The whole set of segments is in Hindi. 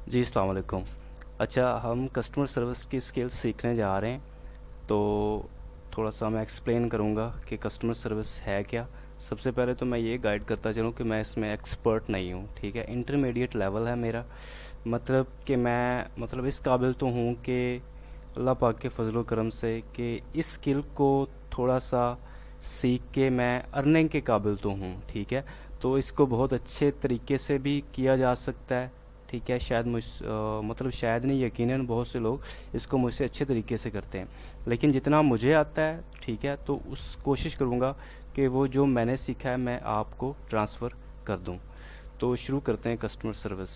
जी, अस्सलाम वालेकुम। अच्छा, हम कस्टमर सर्विस की स्किल्स सीखने जा रहे हैं, तो थोड़ा सा मैं एक्सप्लेन करूँगा कि कस्टमर सर्विस है क्या। सबसे पहले तो मैं ये गाइड करता चलूँ कि मैं इसमें एक्सपर्ट नहीं हूँ, ठीक है। इंटरमीडिएट लेवल है मेरा, मतलब कि मैं मतलब इस काबिल तो हूँ कि अल्लाह पाक के फजलो करम से कि इस स्किल को थोड़ा सा सीख के मैं अर्निंग के काबिल तो हूँ, ठीक है। तो इसको बहुत अच्छे तरीके से भी किया जा सकता है, ठीक है। शायद मतलब शायद नहीं, यकीनन बहुत से लोग इसको मुझसे अच्छे तरीके से करते हैं, लेकिन जितना मुझे आता है, ठीक है, तो उस कोशिश करूँगा कि वो जो मैंने सीखा है मैं आपको ट्रांसफ़र कर दूँ। तो शुरू करते हैं कस्टमर सर्विस।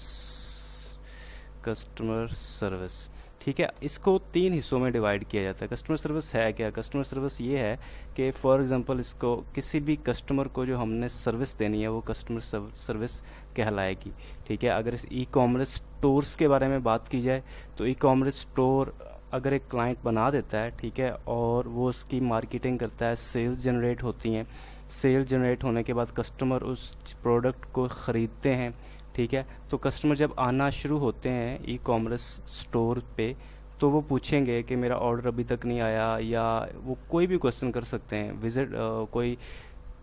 कस्टमर सर्विस, ठीक है। इसको तीन हिस्सों में डिवाइड किया जाता है। कस्टमर सर्विस है क्या? कस्टमर सर्विस ये है कि फॉर एग्जांपल इसको किसी भी कस्टमर को जो हमने सर्विस देनी है वो कस्टमर सर्विस कहलाएगी, ठीक है। अगर इस ई कॉमर्स स्टोर्स के बारे में बात की जाए तो ई कॉमर्स स्टोर अगर एक क्लाइंट बना देता है, ठीक है, और वो उसकी मार्केटिंग करता है, सेल्स जनरेट होती हैं। सेल जनरेट होने के बाद कस्टमर उस प्रोडक्ट को ख़रीदते हैं, ठीक है। तो कस्टमर जब आना शुरू होते हैं ई कॉमर्स स्टोर पे, तो वो पूछेंगे कि मेरा ऑर्डर अभी तक नहीं आया, या वो कोई भी क्वेश्चन कर सकते हैं। कोई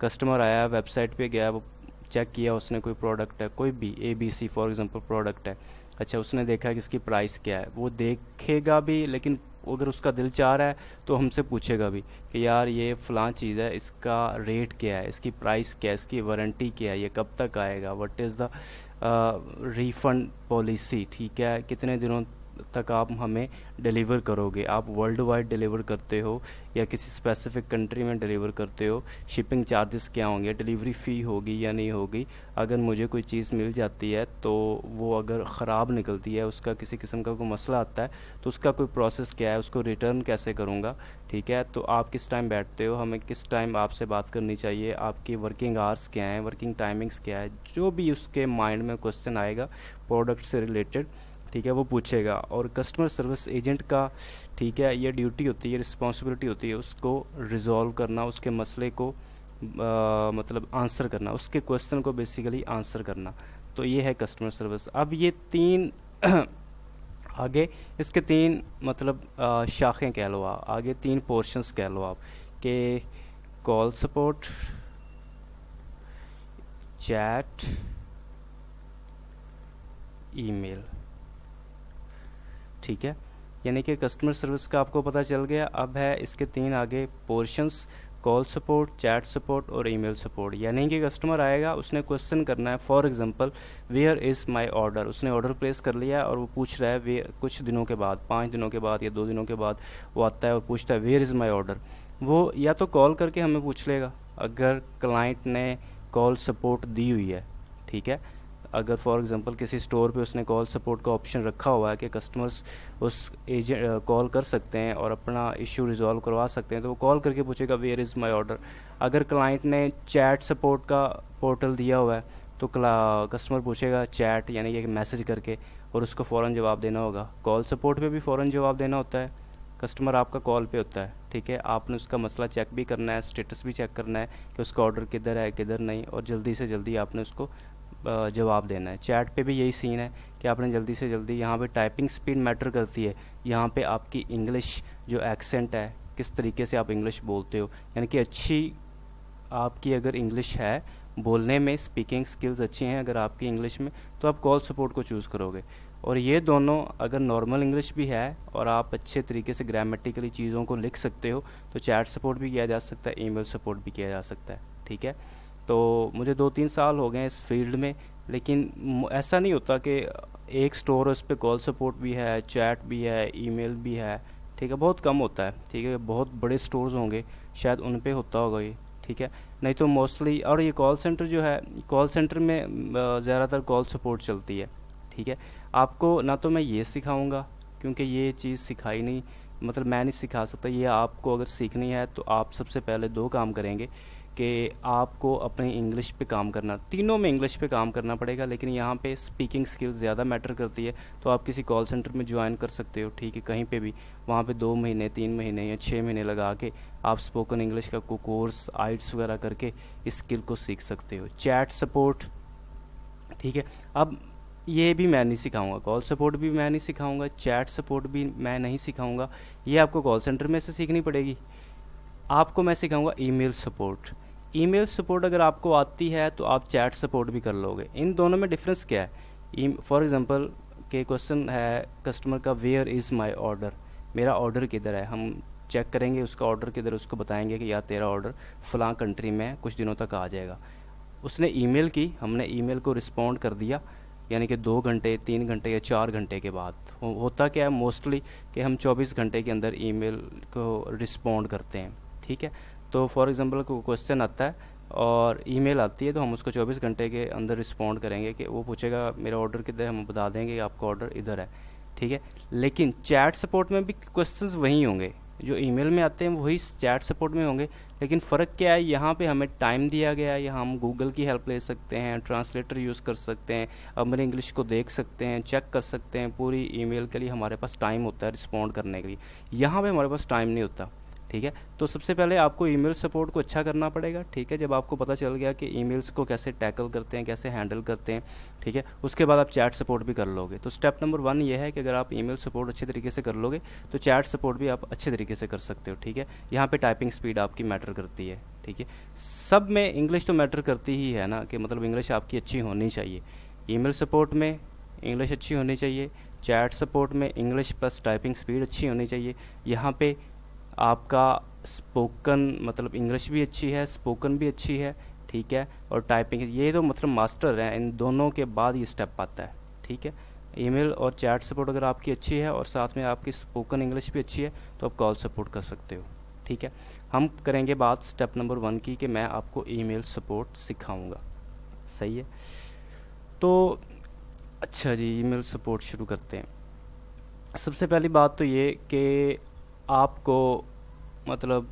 कस्टमर आया, वेबसाइट पे गया, वो चेक किया, उसने कोई प्रोडक्ट है, कोई भी ABC फॉर एग्जांपल प्रोडक्ट है, अच्छा, उसने देखा कि इसकी प्राइस क्या है, वो देखेगा भी, लेकिन अगर उसका दिल चाह रहा है तो हमसे पूछेगा भी कि यार ये फ़लाँ चीज़ है, इसका रेट क्या है, इसकी प्राइस क्या है, इसकी वारंटी क्या है, ये कब तक आएगा, what is the refund policy, ठीक है, कितने दिनों तक आप हमें डिलीवर करोगे, आप वर्ल्ड वाइड डिलीवर करते हो या किसी स्पेसिफिक कंट्री में डिलीवर करते हो, शिपिंग चार्जेस क्या होंगे, डिलीवरी फ़ी होगी या नहीं होगी, अगर मुझे कोई चीज़ मिल जाती है तो वो अगर ख़राब निकलती है, उसका किसी किस्म का कोई मसला आता है, तो उसका कोई प्रोसेस क्या है, उसको रिटर्न कैसे करूँगा, ठीक है। तो आप किस टाइम बैठते हो, हमें किस टाइम आपसे बात करनी चाहिए, आपकी वर्किंग आवर्स क्या हैं, वर्किंग टाइमिंग्स क्या है, जो भी उसके माइंड में क्वेश्चन आएगा प्रोडक्ट से रिलेटेड, ठीक है, वो पूछेगा। और कस्टमर सर्विस एजेंट का, ठीक है, ये ड्यूटी होती है, रिस्पॉन्सिबिलिटी होती है उसको रिजॉल्व करना, उसके मसले को मतलब आंसर करना, उसके क्वेश्चन को बेसिकली आंसर करना। तो ये है कस्टमर सर्विस। अब ये तीन आगे इसके तीन मतलब शाखें कह लो आप, आगे तीन पोर्शंस कह लो आप, कि कॉल सपोर्ट, चैट, ईमेल, ठीक है। यानी कि कस्टमर सर्विस का आपको पता चल गया। अब है इसके तीन आगे portions, call support, chat support और ईमेल सपोर्ट। यानी कि कस्टमर आएगा, उसने क्वेश्चन करना है, for example where is my order, उसने ऑर्डर प्लेस कर लिया और वो पूछ रहा है, वे कुछ दिनों के बाद, 5 दिनों के बाद या 2 दिनों के बाद वो आता है और पूछता है वेयर इज़ माय ऑर्डर। वो या तो कॉल करके हमें पूछ लेगा अगर क्लाइंट ने कॉल सपोर्ट दी हुई है, ठीक है। अगर फॉर एग्जांपल किसी स्टोर पे उसने कॉल सपोर्ट का ऑप्शन रखा हुआ है कि कस्टमर्स उस एजेंट कॉल कर सकते हैं और अपना इश्यू रिजॉल्व करवा सकते हैं, तो वो कॉल करके पूछेगा वेयर इज़ माय ऑर्डर। अगर क्लाइंट ने चैट सपोर्ट का पोर्टल दिया हुआ है तो कस्टमर पूछेगा चैट यानी कि मैसेज करके, और उसको फ़ौरन जवाब देना होगा। कॉल सपोर्ट पे भी फ़ौरन जवाब देना होता है, कस्टमर आपका कॉल पे होता है, ठीक है, आपने उसका मसला चेक भी करना है, स्टेटस भी चेक करना है कि उसका ऑर्डर किधर है किधर नहीं, और जल्दी से जल्दी आपने उसको जवाब देना है। चैट पे भी यही सीन है कि आपने जल्दी से जल्दी, यहाँ पे टाइपिंग स्पीड मैटर करती है, यहाँ पे आपकी इंग्लिश जो एक्सेंट है, किस तरीके से आप इंग्लिश बोलते हो, यानी कि अच्छी आपकी अगर इंग्लिश है बोलने में, स्पीकिंग स्किल्स अच्छी हैं अगर आपकी इंग्लिश में, तो आप कॉल सपोर्ट को चूज़ करोगे। और ये दोनों अगर नॉर्मल इंग्लिश भी है और आप अच्छे तरीके से ग्रामेटिकली चीज़ों को लिख सकते हो तो चैट सपोर्ट भी किया जा सकता है, ईमेल सपोर्ट भी किया जा सकता है, ठीक है। तो मुझे 2-3 साल हो गए इस फील्ड में, लेकिन ऐसा नहीं होता कि एक स्टोर है उस पर कॉल सपोर्ट भी है, चैट भी है, ईमेल भी है, ठीक है, बहुत कम होता है, ठीक है। बहुत बड़े स्टोर्स होंगे शायद उन पे होता होगा ये, ठीक है। नहीं तो मोस्टली, और ये कॉल सेंटर जो है, कॉल सेंटर में ज़्यादातर कॉल सपोर्ट चलती है, ठीक है। आपको ना तो मैं ये सिखाऊंगा क्योंकि ये चीज़ सिखाई नहीं, मतलब मैं नहीं सिखा सकता ये, आपको अगर सीखनी है तो आप सबसे पहले दो काम करेंगे कि आपको अपनी इंग्लिश पे काम करना, तीनों में इंग्लिश पे काम करना पड़ेगा, लेकिन यहाँ पे स्पीकिंग स्किल्स ज़्यादा मैटर करती है। तो आप किसी कॉल सेंटर में ज्वाइन कर सकते हो, ठीक है, कहीं पे भी, वहाँ पे 2 महीने 3 महीने या 6 महीने लगा के आप स्पोकन इंग्लिश का कोर्स आइट्स वगैरह करके इस स्किल को सीख सकते हो। चैट सपोर्ट, ठीक है। अब ये भी मैं नहीं सिखाऊंगा, कॉल सपोर्ट भी मैं नहीं सिखाऊंगा, चैट सपोर्ट भी मैं नहीं सिखाऊंगा, ये आपको कॉल सेंटर में से सीखनी पड़ेगी। आपको मैं सिखाऊंगा ईमेल सपोर्ट। ईमेल सपोर्ट अगर आपको आती है तो आप चैट सपोर्ट भी कर लोगे। इन दोनों में डिफरेंस क्या है? फॉर एग्जांपल के क्वेश्चन है कस्टमर का, वेयर इज़ माय ऑर्डर, मेरा ऑर्डर किधर है, हम चेक करेंगे उसका ऑर्डर किधर, उसको बताएंगे कि यार तेरा ऑर्डर फ़लाँ कंट्री में कुछ दिनों तक आ जाएगा। उसने ईमेल की, हमने ईमेल को रिस्पॉन्ड कर दिया, यानी कि 2 घंटे 3 घंटे या 4 घंटे के बाद। होता क्या है मोस्टली कि हम 24 घंटे के अंदर ईमेल को रिस्पॉन्ड करते हैं, ठीक है। तो फॉर एग्जांपल कोई क्वेश्चन आता है और ईमेल आती है तो हम उसको 24 घंटे के अंदर रिस्पॉन्ड करेंगे कि वो पूछेगा मेरा ऑर्डर किधर है, हम बता देंगे कि आपका ऑर्डर इधर है, ठीक है। लेकिन चैट सपोर्ट में भी क्वेश्चंस वही होंगे जो ईमेल में आते हैं, वही चैट सपोर्ट में होंगे। लेकिन फ़र्क क्या है, यहाँ पे हमें टाइम दिया गया है, यहाँ हम गूगल की हेल्प ले सकते हैं, ट्रांसलेटर यूज़ कर सकते हैं, अपने इंग्लिश को देख सकते हैं, चेक कर सकते हैं। पूरी ईमेल के लिए हमारे पास टाइम होता है रिस्पॉन्ड करने के लिए, यहाँ पे हमारे पास टाइम नहीं होता, ठीक है। तो सबसे पहले आपको ईमेल सपोर्ट को अच्छा करना पड़ेगा, ठीक है। जब आपको पता चल गया कि ईमेल्स को कैसे टैकल करते हैं, कैसे हैंडल करते हैं, ठीक है, उसके बाद आप चैट सपोर्ट भी कर लोगे। तो स्टेप नंबर 1 ये है कि अगर आप ईमेल सपोर्ट अच्छे तरीके से कर लोगे तो चैट सपोर्ट भी आप अच्छे तरीके से कर सकते हो, ठीक है। यहाँ पे टाइपिंग स्पीड आपकी मैटर करती है, ठीक है। सब में इंग्लिश तो मैटर करती ही है ना, कि मतलब इंग्लिश आपकी अच्छी होनी चाहिए। ईमेल सपोर्ट में इंग्लिश अच्छी होनी चाहिए, चैट सपोर्ट में इंग्लिश प्लस टाइपिंग स्पीड अच्छी होनी चाहिए। यहाँ पे आपका स्पोकन मतलब इंग्लिश भी अच्छी है, स्पोकन भी अच्छी है, ठीक है, और टाइपिंग, ये तो मतलब मास्टर है। इन दोनों के बाद ये स्टेप आता है, ठीक है। ईमेल और चैट सपोर्ट अगर आपकी अच्छी है और साथ में आपकी स्पोकन इंग्लिश भी अच्छी है तो आप कॉल सपोर्ट कर सकते हो, ठीक है। हम करेंगे बात स्टेप नंबर 1 की कि मैं आपको ईमेल सपोर्ट सिखाऊंगा, सही है। तो अच्छा जी, ईमेल सपोर्ट शुरू करते हैं। सबसे पहली बात तो ये कि आपको मतलब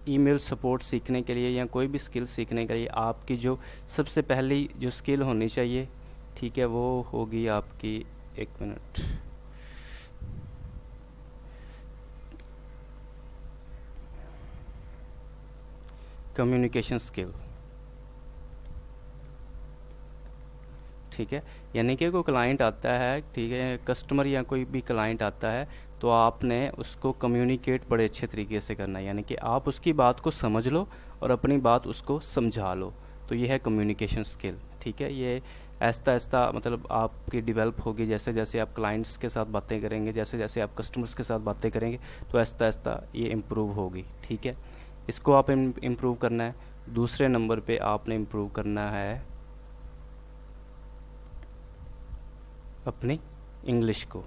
ईमेल सपोर्ट सीखने के लिए या कोई भी स्किल सीखने के लिए आपकी जो सबसे पहली जो स्किल होनी चाहिए, ठीक है, वो होगी आपकी, एक मिनट, कम्युनिकेशन स्किल, ठीक है। यानी कि कोई क्लाइंट आता है, ठीक है, कस्टमर या कोई भी क्लाइंट आता है तो आपने उसको कम्युनिकेट बड़े अच्छे तरीके से करना है, यानी कि आप उसकी बात को समझ लो और अपनी बात उसको समझा लो। तो ये है कम्युनिकेशन स्किल, ठीक है। ये ऐसा ऐसा मतलब आपकी डेवलप होगी जैसे जैसे आप क्लाइंट्स के साथ बातें करेंगे, जैसे जैसे आप कस्टमर्स के साथ बातें करेंगे, तो ऐसा ऐसा ये इम्प्रूव होगी, ठीक है। इसको आप इम्प्रूव करना है। दूसरे नंबर पे आपने इम्प्रूव करना है अपनी इंग्लिश को,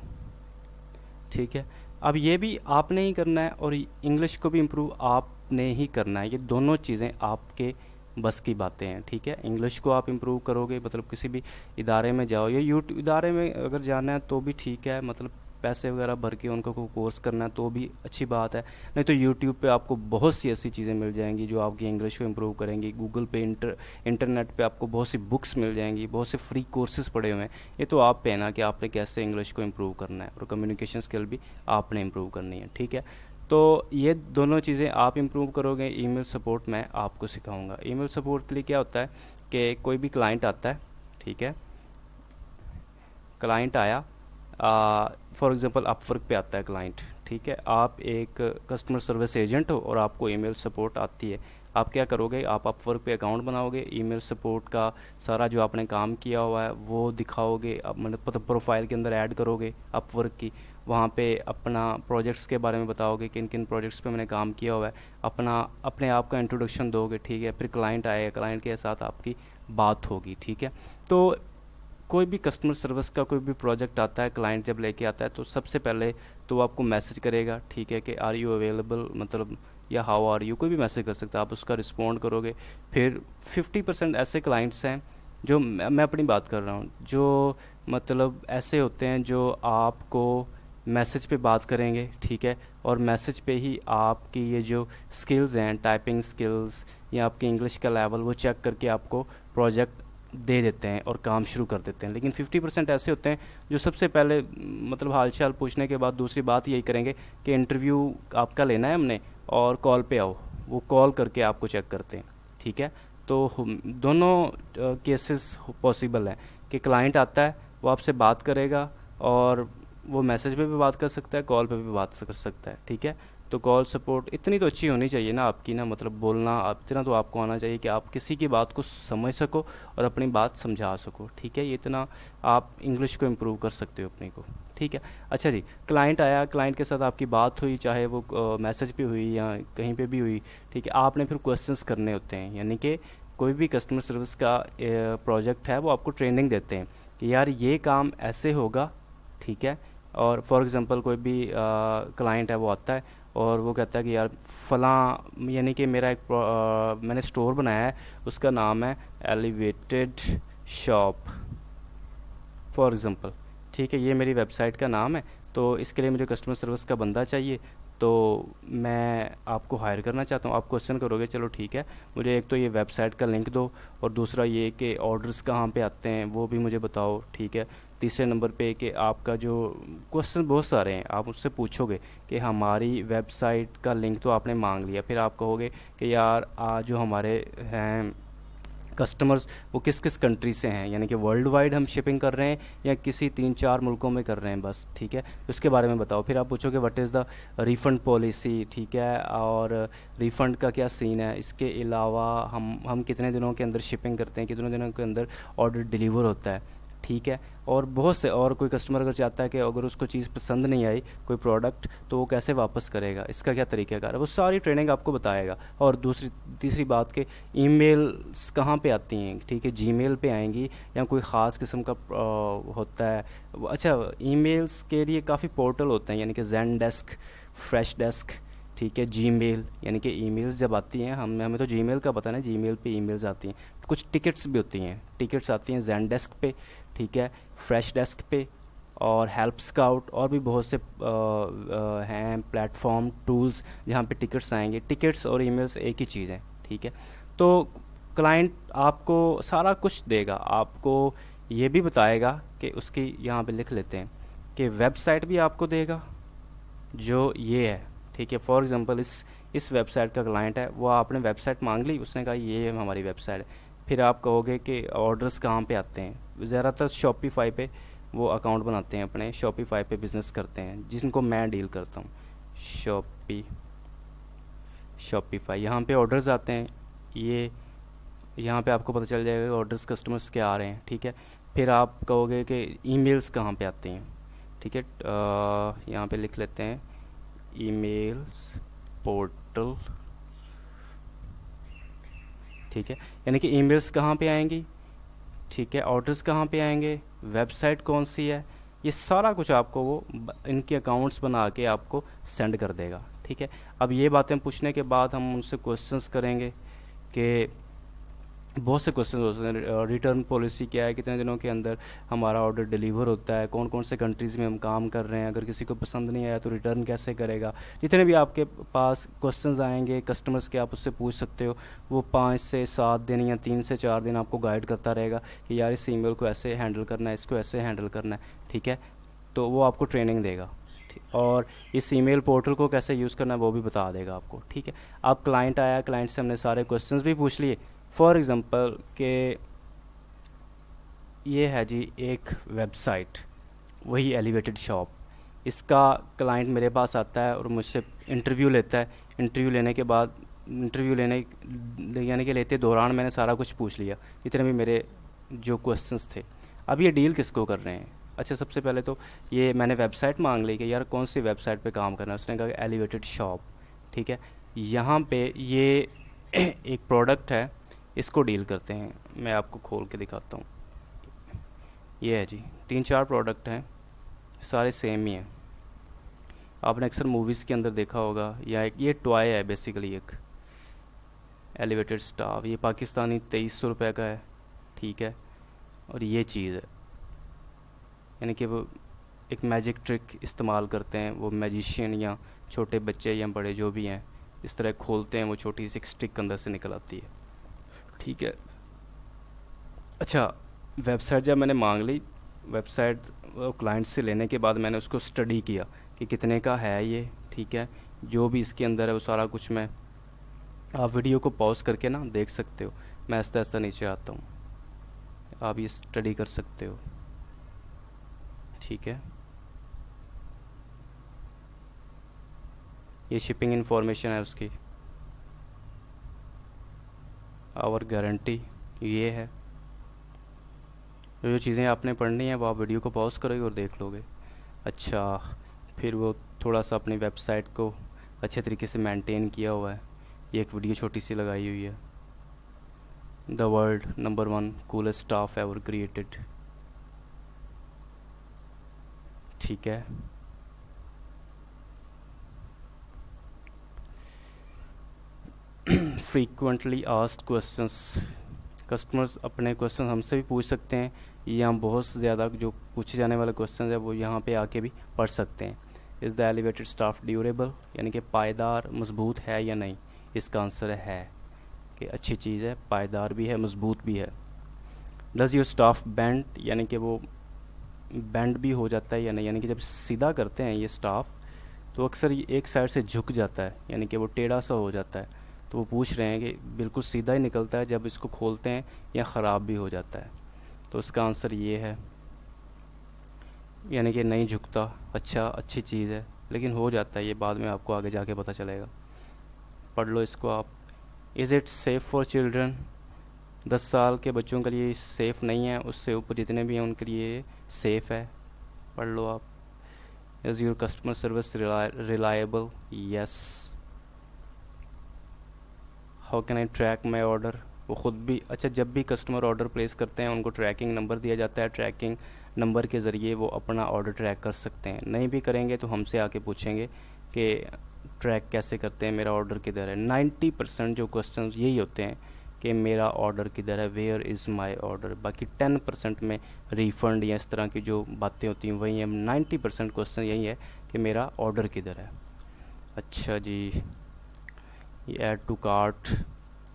ठीक है। अब ये भी आपने ही करना है और इंग्लिश को भी इम्प्रूव आपने ही करना है। ये दोनों चीज़ें आपके बस की बातें हैं, ठीक है। इंग्लिश को आप इम्प्रूव करोगे, मतलब किसी भी इदारे में जाओ या यूट्यूब इदारे में अगर जाना है तो भी ठीक है, मतलब पैसे वगैरह भर के उनको कोई कोर्स करना है तो भी अच्छी बात है। नहीं तो यूट्यूब पे आपको बहुत सी ऐसी चीज़ें मिल जाएंगी जो आपकी इंग्लिश को इम्प्रूव करेंगी। गूगल पे इंटरनेट पे आपको बहुत सी बुक्स मिल जाएंगी, बहुत से फ्री कोर्सेज पड़े हुए हैं। ये तो आप पे है ना कि आपने कैसे इंग्लिश को इम्प्रूव करना है, और कम्युनिकेशन स्किल भी आपने इम्प्रूव करनी है, ठीक है। तो ये दोनों चीज़ें आप इम्प्रूव करोगे। ईमेल सपोर्ट मैं आपको सिखाऊंगा। ईमेल सपोर्ट के लिए क्या होता है कि कोई भी क्लाइंट आता है, ठीक है, क्लाइंट आया, फॉर एग्जांपल अपवर्क पे आता है क्लाइंट, ठीक है। आप एक कस्टमर सर्विस एजेंट हो और आपको ईमेल सपोर्ट आती है। आप क्या करोगे, आप अपवर्क पे अकाउंट बनाओगे, ईमेल सपोर्ट का सारा जो आपने काम किया हुआ है वो दिखाओगे, आप मतलब प्रोफाइल के अंदर ऐड करोगे अपवर्क की। वहाँ पे अपना प्रोजेक्ट्स के बारे में बताओगे, किन किन प्रोजेक्ट्स पे मैंने काम किया हुआ है, अपने आप का इंट्रोडक्शन दोगे, ठीक है। फिर क्लाइंट आएगा, क्लाइंट के साथ आपकी बात होगी, ठीक है। तो कोई भी कस्टमर सर्विस का कोई भी प्रोजेक्ट आता है, क्लाइंट जब लेके आता है तो सबसे पहले तो आपको मैसेज करेगा, ठीक है, कि आर यू अवेलेबल, मतलब या हाउ आर यू, कोई भी मैसेज कर सकता है, आप उसका रिस्पॉन्ड करोगे। फिर 50% ऐसे क्लाइंट्स हैं जो मैं अपनी बात कर रहा हूँ, जो मतलब ऐसे होते हैं जो आपको मैसेज पे बात करेंगे, ठीक है, और मैसेज पे ही आपकी ये जो स्किल्स हैं, टाइपिंग स्किल्स या आपकी इंग्लिश का लेवल, वो चेक करके आपको प्रोजेक्ट दे देते हैं और काम शुरू कर देते हैं। लेकिन 50% ऐसे होते हैं जो सबसे पहले मतलब हालचाल पूछने के बाद दूसरी बात यही करेंगे कि इंटरव्यू आपका लेना है हमने और कॉल पे आओ, वो कॉल करके आपको चेक करते हैं, ठीक है। तो दोनों केसेस पॉसिबल हैं कि क्लाइंट आता है, वो आपसे बात करेगा, और वो मैसेज पे भी बात कर सकता है, कॉल पे भी बात कर सकता है, ठीक है। तो कॉल सपोर्ट इतनी तो अच्छी होनी चाहिए ना आपकी, ना मतलब बोलना आप इतना तो आपको आना चाहिए कि आप किसी की बात को समझ सको और अपनी बात समझा सको, ठीक है। ये इतना आप इंग्लिश को इम्प्रूव कर सकते हो अपने को, ठीक है। अच्छा जी, क्लाइंट आया, क्लाइंट के साथ आपकी बात हुई, चाहे वो मैसेज पे हुई या कहीं पे भी हुई, ठीक है। आपने फिर क्वेश्चंस करने होते हैं, यानी कि कोई भी कस्टमर सर्विस का प्रोजेक्ट है वो आपको ट्रेनिंग देते हैं कि यार ये काम ऐसे होगा, ठीक है। और फॉर एग्जांपल कोई भी क्लाइंट है वो आता है और वो कहता है कि यार फलां, यानी कि मेरा मैंने स्टोर बनाया है, उसका नाम है एलिवेटेड शॉप फॉर एग्ज़ाम्पल, ठीक है। ये मेरी वेबसाइट का नाम है, तो इसके लिए मुझे कस्टमर सर्विस का बंदा चाहिए, तो मैं आपको हायर करना चाहता हूँ। आप क्वेश्चन करोगे, चलो ठीक है, मुझे एक तो ये वेबसाइट का लिंक दो, और दूसरा ये कि ऑर्डर्स कहाँ पे आते हैं वो भी मुझे बताओ, ठीक है। तीसरे नंबर पे कि आपका जो क्वेश्चन बहुत सारे हैं, आप उससे पूछोगे कि हमारी वेबसाइट का लिंक तो आपने मांग लिया, फिर आप कहोगे कि यार जो हमारे हैं कस्टमर्स वो किस किस कंट्री से हैं, यानी कि वर्ल्ड वाइड हम शिपिंग कर रहे हैं या किसी 3-4 मुल्कों में कर रहे हैं बस, ठीक है। तो उसके बारे में बताओ। फिर आप पूछोगे what is the refund policy, ठीक है, और रिफ़ंड का क्या सीन है, इसके अलावा हम कितने दिनों के अंदर शिपिंग करते हैं, कितने दिनों के अंदर ऑर्डर डिलीवर होता है, ठीक है। और बहुत से, और कोई कस्टमर अगर चाहता है कि अगर उसको चीज़ पसंद नहीं आई कोई प्रोडक्ट, तो वो कैसे वापस करेगा, इसका क्या तरीक़ाकार है, वो सारी ट्रेनिंग आपको बताएगा। और तीसरी बात कि ईमेल्स कहाँ पे आती हैं, ठीक है, जीमेल पे आएंगी या कोई ख़ास किस्म का होता है। अच्छा, ईमेल्स के लिए काफ़ी पोर्टल होते हैं, यानी कि ज़ेनडेस्क, फ्रेश डेस्क, ठीक है, जीमेल, यानी कि ईमेल्स जब आती हैं, हमें तो जीमेल का पता है ना, जीमेल पे ईमेल्स आती हैं। कुछ टिकट्स भी होती हैं, टिकट्स आती हैं ज़ेनडेस्क पे, ठीक है, फ्रेश डेस्क पे, और हेल्प स्काउट, और भी बहुत से हैं प्लेटफॉर्म टूल्स जहाँ पे टिकट्स आएंगे। टिकट्स और ईमेल्स एक ही चीज़ है, ठीक है। तो क्लाइंट आपको सारा कुछ देगा, आपको ये भी बताएगा कि उसकी, यहाँ पे लिख लेते हैं कि वेबसाइट भी आपको देगा जो ये है, ठीक है। फॉर एग्जांपल इस वेबसाइट का क्लाइंट है, वो आपने वेबसाइट मांग ली, उसने कहा ये हमारी वेबसाइट है। फिर आप कहोगे कि ऑर्डर्स कहाँ पे आते हैं, ज़्यादातर शॉपिफाई पे वो अकाउंट बनाते हैं अपने, शॉपिफाई पे बिज़नेस करते हैं, जिनको मैं डील करता हूँ। शॉपिफाई, यहाँ पे ऑर्डर्स आते हैं, ये यहाँ पे आपको पता चल जाएगा कि ऑर्डर्स कस्टमर्स के आ रहे हैं, ठीक है। फिर आप कहोगे कि ईमेल्स कहाँ पे आते हैं, ठीक है। यहाँ पे लिख लेते हैं ईमेल्स पोर्टल, ठीक है, यानी कि ईमेल्स कहाँ पे आएंगी, ठीक है, ऑर्डर्स कहाँ पे आएंगे, वेबसाइट कौन सी है, ये सारा कुछ आपको वो इनके अकाउंट्स बना के आपको सेंड कर देगा, ठीक है। अब ये बातें पूछने के बाद हम उनसे क्वेश्चंस करेंगे कि बहुत से क्वेश्चन होते हैं, रिटर्न पॉलिसी क्या है, कितने दिनों के अंदर हमारा ऑर्डर डिलीवर होता है, कौन कौन से कंट्रीज़ में हम काम कर रहे हैं, अगर किसी को पसंद नहीं आया तो रिटर्न कैसे करेगा। जितने भी आपके पास क्वेश्चंस आएंगे कस्टमर्स के, आप उससे पूछ सकते हो। वो 5 से 7 दिन या 3 से 4 दिन आपको गाइड करता रहेगा कि यार इस ईमेल को ऐसे हैंडल करना है, इसको ऐसे हैंडल करना है, ठीक है। तो वो आपको ट्रेनिंग देगा, और इस ईमेल पोर्टल को कैसे यूज़ करना है वो भी बता देगा आपको, ठीक है। अब क्लाइंट आया, क्लाइंट से हमने सारे क्वेश्चंस भी पूछ लिए। फॉर एग्ज़ाम्पल के ये है जी एक वेबसाइट, वही एलिवेटेड शॉप, इसका क्लाइंट मेरे पास आता है और मुझसे इंटरव्यू लेता है। इंटरव्यू लेने के बाद, इंटरव्यू लेने यानी कि लेते दौरान मैंने सारा कुछ पूछ लिया, जितने भी मेरे जो क्वेश्चंस थे। अब ये डील किसको कर रहे हैं, अच्छा सबसे पहले तो ये मैंने वेबसाइट मांग ली कि यार कौन सी वेबसाइट पे काम करना है, उसने कहा एलिवेटेड शॉप, ठीक है। यहाँ पे ये एक प्रोडक्ट है, इसको डील करते हैं, मैं आपको खोल के दिखाता हूँ। ये है जी 3-4 प्रोडक्ट हैं, सारे सेम ही हैं, आपने अक्सर मूवीज़ के अंदर देखा होगा। या एक ये टॉय है बेसिकली, एक एलिवेटेड स्टाफ, ये पाकिस्तानी 2300 रुपये का है, ठीक है। और ये चीज़ है, यानी कि वो एक मैजिक ट्रिक इस्तेमाल करते हैं, वो मैजिशियन या छोटे बच्चे या बड़े जो भी हैं, इस तरह खोलते हैं, वो छोटी सी स्टिक अंदर से निकल आती है, ठीक है। अच्छा, वेबसाइट जब मैंने मांग ली, वेबसाइट क्लाइंट से लेने के बाद मैंने उसको स्टडी किया कि कितने का है ये, ठीक है, जो भी इसके अंदर है वो सारा कुछ मैं, आप वीडियो को पॉज करके ना देख सकते हो। मैं आस्ता आस्ता नीचे आता हूँ, आप ये स्टडी कर सकते हो। ठीक है, ये शिपिंग इंफॉर्मेशन है उसकी। आवर गारंटी ये है। जो चीज़ें आपने पढ़नी है वो आप वीडियो को पॉज करोगे और देख लोगे। अच्छा, फिर वो थोड़ा सा अपनी वेबसाइट को अच्छे तरीके से मेंटेन किया हुआ है। ये एक वीडियो छोटी सी लगाई हुई है, the world number 1 coolest staff ever created. ठीक है, फ्रीक्वेंटली आस्क्ड क्वेश्चंस, कस्टमर्स अपने क्वेश्चन हमसे भी पूछ सकते हैं, या बहुत ज़्यादा जो पूछे जाने वाले क्वेश्चन है वो यहाँ पे आके भी पढ़ सकते हैं। Is the elevated staff durable, यानी कि पायदार मजबूत है या नहीं। इसका आंसर है कि अच्छी चीज़ है, पायदार भी है, मजबूत भी है। डज़ योर स्टाफ बेंड, यानी कि वो बेंड भी हो जाता है या नहीं, यानी कि जब सीधा करते हैं ये स्टाफ तो अक्सर ये एक साइड से झुक जाता है, यानी कि वो टेढ़ा सा हो जाता है। तो वो पूछ रहे हैं कि बिल्कुल सीधा ही निकलता है जब इसको खोलते हैं, या ख़राब भी हो जाता है। तो उसका आंसर ये है, यानी कि नहीं झुकता। अच्छा, अच्छी चीज़ है, लेकिन हो जाता है, ये बाद में आपको आगे जाके पता चलेगा। पढ़ लो इसको आप। Is it safe for children, 10 साल के बच्चों के लिए सेफ़ नहीं है, उससे ऊपर जितने भी हैं उनके लिए सेफ़ है। पढ़ लो आप। Is your customer service reliable, yes. How can I track my order, वो ख़ुद भी, अच्छा, जब भी कस्टमर ऑर्डर प्लेस करते हैं उनको ट्रैकिंग नंबर दिया जाता है। ट्रैकिंग नंबर के ज़रिए वो अपना ऑर्डर ट्रैक कर सकते हैं। नहीं भी करेंगे तो हमसे आके पूछेंगे कि ट्रैक कैसे करते हैं, मेरा ऑर्डर किधर है। 90% जो क्वेश्चन यही होते हैं कि मेरा ऑर्डर किधर है, वेयर इज़ माई ऑर्डर। बाकी 10% में रिफ़ंड या इस तरह की जो बातें होती हैं वही है। 90% क्वेश्चन यही है कि मेरा ऑर्डर किधर है। अच्छा जी, ये ऐड टू कार्ट,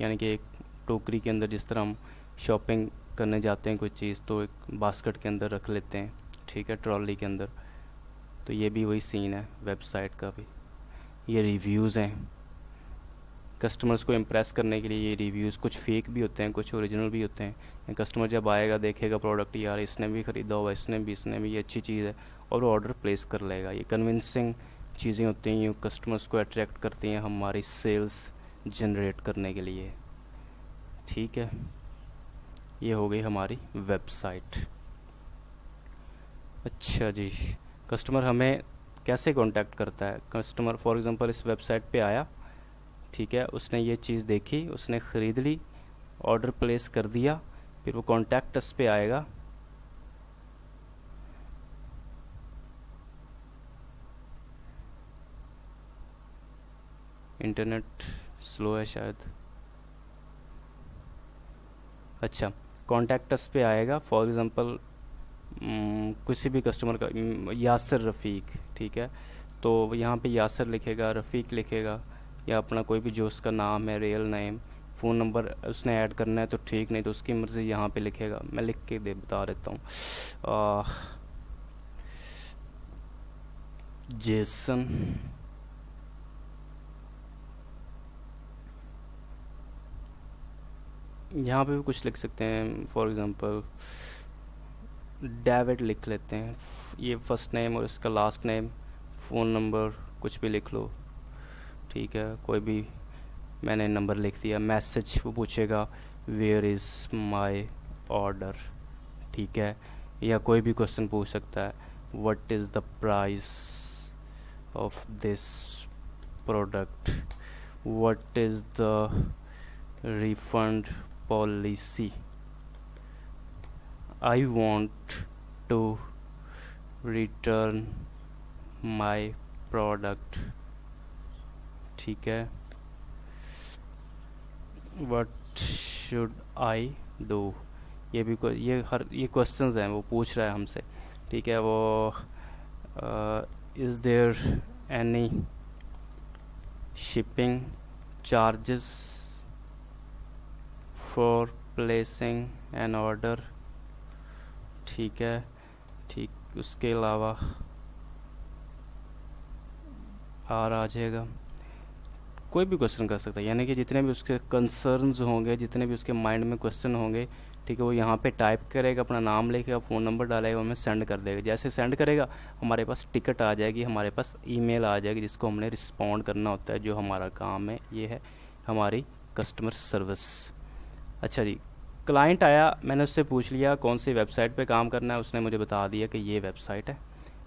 यानी कि एक टोकरी के अंदर जिस तरह हम शॉपिंग करने जाते हैं कोई चीज़ तो एक बास्केट के अंदर रख लेते हैं, ठीक है, ट्रॉली के अंदर। तो ये भी वही सीन है वेबसाइट का भी। ये रिव्यूज़ हैं, कस्टमर्स को इम्प्रेस करने के लिए ये रिव्यूज़ कुछ फेक भी होते हैं, कुछ ओरिजिनल भी होते हैं। कस्टमर जब आएगा देखेगा प्रोडक्ट, यार इसने भी ख़रीदा हुआ, इसने भी, ये अच्छी चीज़ है, और वो ऑर्डर प्लेस कर लेगा। ये कन्विंसिंग चीज़ें होती हैं, ये कस्टमर्स को अट्रैक्ट करती हैं हमारी सेल्स जनरेट करने के लिए। ठीक है, ये हो गई हमारी वेबसाइट। अच्छा जी, कस्टमर हमें कैसे कांटेक्ट करता है। कस्टमर फॉर एग्जांपल इस वेबसाइट पे आया, ठीक है, उसने ये चीज़ देखी, उसने ख़रीद ली, ऑर्डर प्लेस कर दिया, फिर वो कांटेक्ट अस पे आएगा। इंटरनेट स्लो है शायद। अच्छा, कांटेक्ट अस पे आएगा, फॉर एग्जांपल किसी भी कस्टमर का, यासिर रफ़ीक, ठीक है, तो यहाँ पे यासिर लिखेगा, रफ़ीक लिखेगा, या अपना कोई भी जो उसका नाम है, रियल नेम, फ़ोन नंबर उसने ऐड करना है तो ठीक, नहीं तो उसकी मर्ज़ी यहाँ पे लिखेगा। मैं लिख के बता देता हूँ, जेसन यहाँ पे भी कुछ लिख सकते हैं, फॉर एग्ज़ाम्पल डेविड लिख लेते हैं, ये फर्स्ट नेम और इसका लास्ट नेम, फ़ोन नंबर कुछ भी लिख लो, ठीक है, कोई भी, मैंने नंबर लिख दिया। मैसेज वो पूछेगा वेयर इज़ माय ऑर्डर, ठीक है, या कोई भी क्वेश्चन पूछ सकता है, what is the price of this product, what is the refund policy, I want to return my product, ठीक है, व्हाट शुड आई डू। ये भी ये क्वेश्चंस हैं वो पूछ रहा है हमसे, ठीक है। वो is there any shipping charges for placing an order, ठीक है, ठीक, उसके अलावा आ जाएगा कोई भी क्वेश्चन कर सकता है, यानी कि जितने भी उसके कंसर्न्स होंगे, जितने भी उसके माइंड में क्वेश्चन होंगे, ठीक है, वो यहाँ पे टाइप करेगा, अपना नाम लिखेगा, फ़ोन नंबर डालेगा, हमें सेंड कर देगा। जैसे सेंड करेगा हमारे पास टिकट आ जाएगी, हमारे पास ईमेल आ जाएगी, जिसको हमने रिस्पॉन्ड करना होता है, जो हमारा काम है। ये है हमारी कस्टमर सर्विस। अच्छा जी, क्लाइंट आया, मैंने उससे पूछ लिया कौन सी वेबसाइट पे काम करना है, उसने मुझे बता दिया कि ये वेबसाइट है।